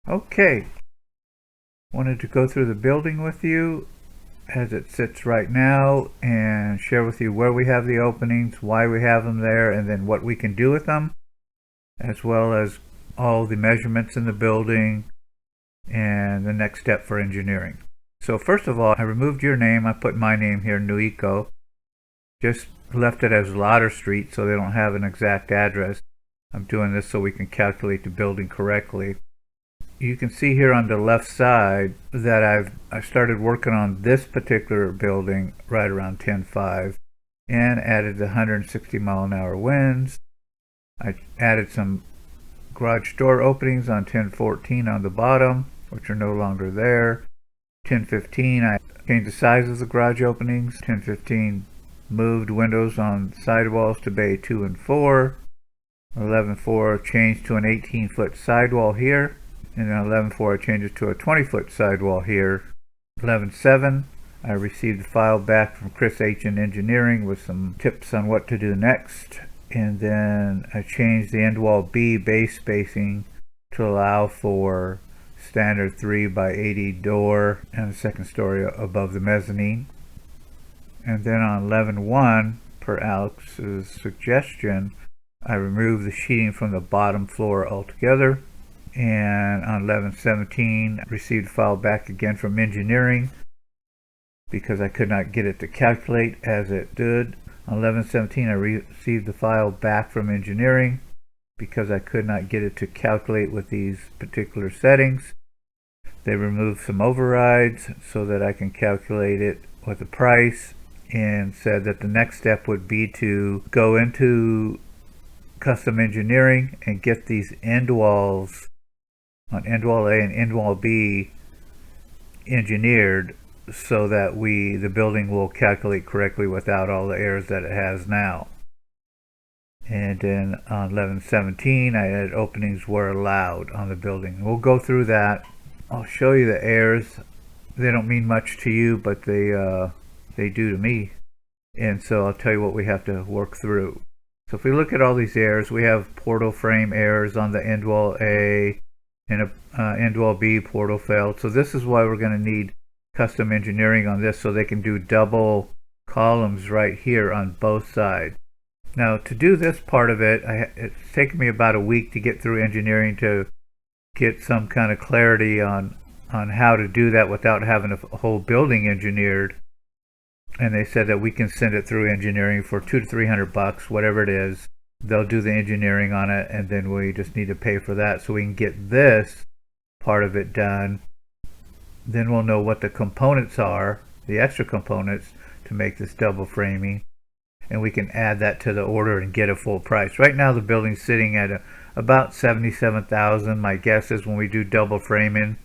Okay, wanted to go through the building with you as it sits right now and share with you where we have the openings, why we have them there, and then what we can do with them, as well as all the measurements in the building and the next step for engineering. So first of all, I removed your name. I put my name here, New Eco. Just left it as Lauder Street so they don't have an exact address. I'm doing this so we can calculate the building correctly. You can see here on the left side that I started working on this particular building right around 10.5 and added the 160 mile an hour winds. I added some garage door openings on 10.14 on the bottom, which are no longer there. 10.15 I changed the size of the garage openings. 10.15 moved windows on sidewalls to bay 2 and 4. 11.4 changed to an 18-foot sidewall here. And then 11.4 I changed it to a 20-foot sidewall here. 11.7 I received a file back from Chris H in engineering with some tips on what to do next. And then I changed the end wall B base spacing to allow for standard 3 by 80 door and the second story above the mezzanine. And then on 11.1, per Alex's suggestion, I removed the sheeting from the bottom floor altogether. And on 11.17, I received a file back again from engineering because I could not get it to calculate as it did. On 11.17, I received the file back from engineering because I could not get it to calculate with these particular settings. They removed some overrides so that I can calculate it with a price, and said that the next step would be to go into custom engineering and get these end walls on end wall A and end wall B engineered so that the building will calculate correctly without all the errors that it has now. And then on 11.17 I added openings were allowed on the building. We'll go through that. I'll show you the errors. They don't mean much to you, but they do to me, and so I'll tell you what we have to work through. So if we look at all these errors, we have portal frame errors on the end wall A and end wall B portal failed. So this is why we're going to need custom engineering on this so they can do double columns right here on both sides. Now to do this part of it, it's taken me about a week to get through engineering to get some kind of clarity on how to do that without having a whole building engineered. And they said that we can send it through engineering for $200 to $300, whatever it is. They'll do the engineering on it, and then we just need to pay for that so we can get this part of it done. Then we'll know what the components are, the extra components to make this double framing, and we can add that to the order and get a full price. Right now the building's sitting at about $77,000. My guess is when we do double framing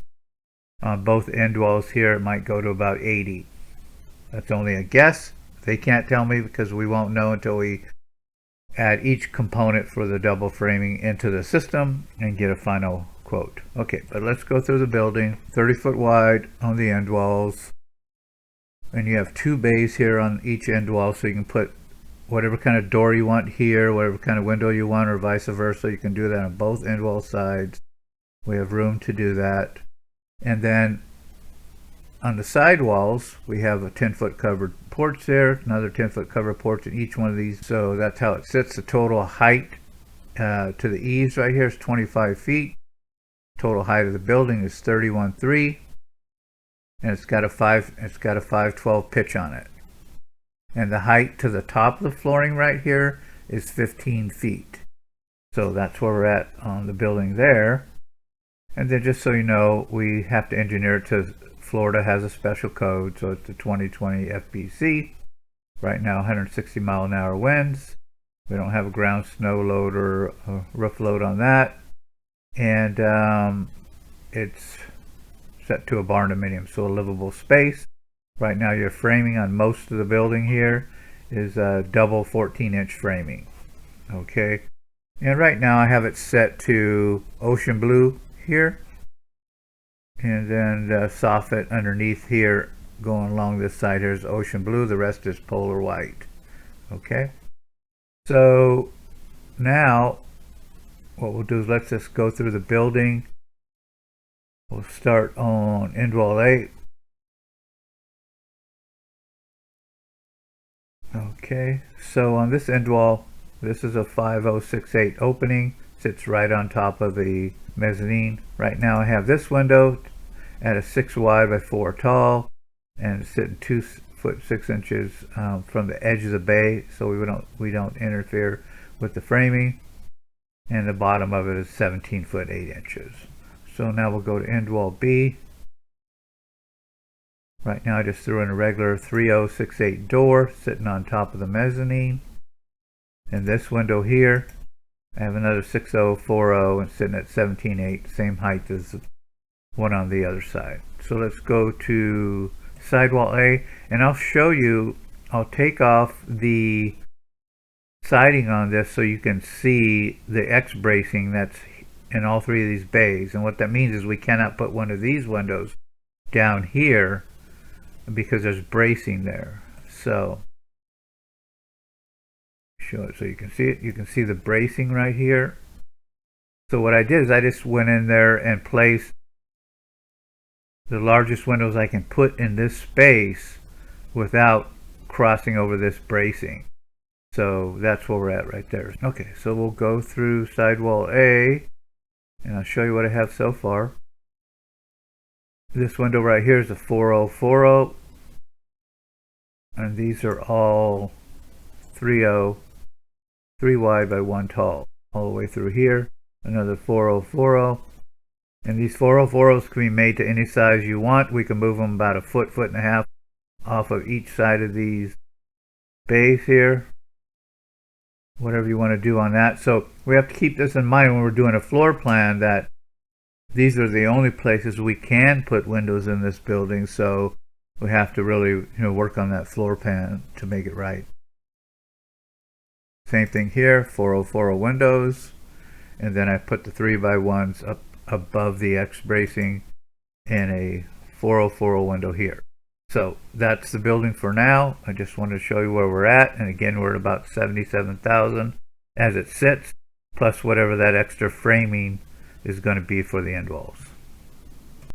on both end walls here, it might go to about $80,000. That's only a guess. They can't tell me because we won't know until we add each component for the double framing into the system and get a final quote. Okay, but let's go through the building. 30-foot wide on the end walls. And you have 2 bays here on each end wall, so you can put whatever kind of door you want here, whatever kind of window you want, or vice versa. You can do that on both end wall sides. We have room to do that. And then on the side walls, we have a 10-foot covered porch there, another 10-foot covered porch in each one of these. So that's how it sits. The total height to the eaves right here is 25 feet. Total height of the building is 31.3, and it's got a 512 pitch on it. And the height to the top of the flooring right here is 15 feet. So that's where we're at on the building there. And then just so you know, we have to engineer it to Florida has a special code, so it's the 2020 FBC. Right now 160 mile an hour winds. We don't have a ground snow load or a roof load on that. And it's set to a Barndominium, so a livable space. Right now your framing on most of the building here is double 14-inch framing. Okay, and right now I have it set to ocean blue here, and then the soffit underneath here going along this side here is ocean blue. The rest is polar white. Okay, so now what we'll do is let's just go through the building We'll start on end wall 8. Okay, so on this end wall, this is a 5068 opening, sits right on top of the mezzanine. Right now I have this window at a 6 wide by 4 tall, and it's sitting 2 foot 6 inches from the edge of the bay, so we don't interfere with the framing. And the bottom of it is 17 foot 8 inches. So now we'll go to end wall B. Right now I just threw in a regular 3068 door sitting on top of the mezzanine. And this window here, I have another 6040 and sitting at 17.8, same height as the one on the other side. So let's go to sidewall A, and I'll show you, I'll take off the siding on this so you can see the X bracing that's in all 3 of these bays. And what that means is we cannot put one of these windows down here because there's bracing there. So show it so you can see it. You can see the bracing right here. So what I did is I just went in there and placed the largest windows I can put in this space without crossing over this bracing. So that's where we're at right there. Okay, so we'll go through sidewall A, and I'll show you what I have so far. This window right here is a 4040, and these are all 3 wide by 1 tall, all the way through here. Another 4040, and these 4040s can be made to any size you want. We can move them about a foot, foot and a half off of each side of these bays here. Whatever you want to do on that. So we have to keep this in mind when we're doing a floor plan, that these are the only places we can put windows in this building. So we have to really, work on that floor plan to make it right. Same thing here, 4040 windows, and then I put the 3x1s up above the X bracing and a 4040 window here. So that's the building for now. I just wanted to show you where we're at. And again, we're at about 77,000 as it sits, plus whatever that extra framing is going to be for the end walls.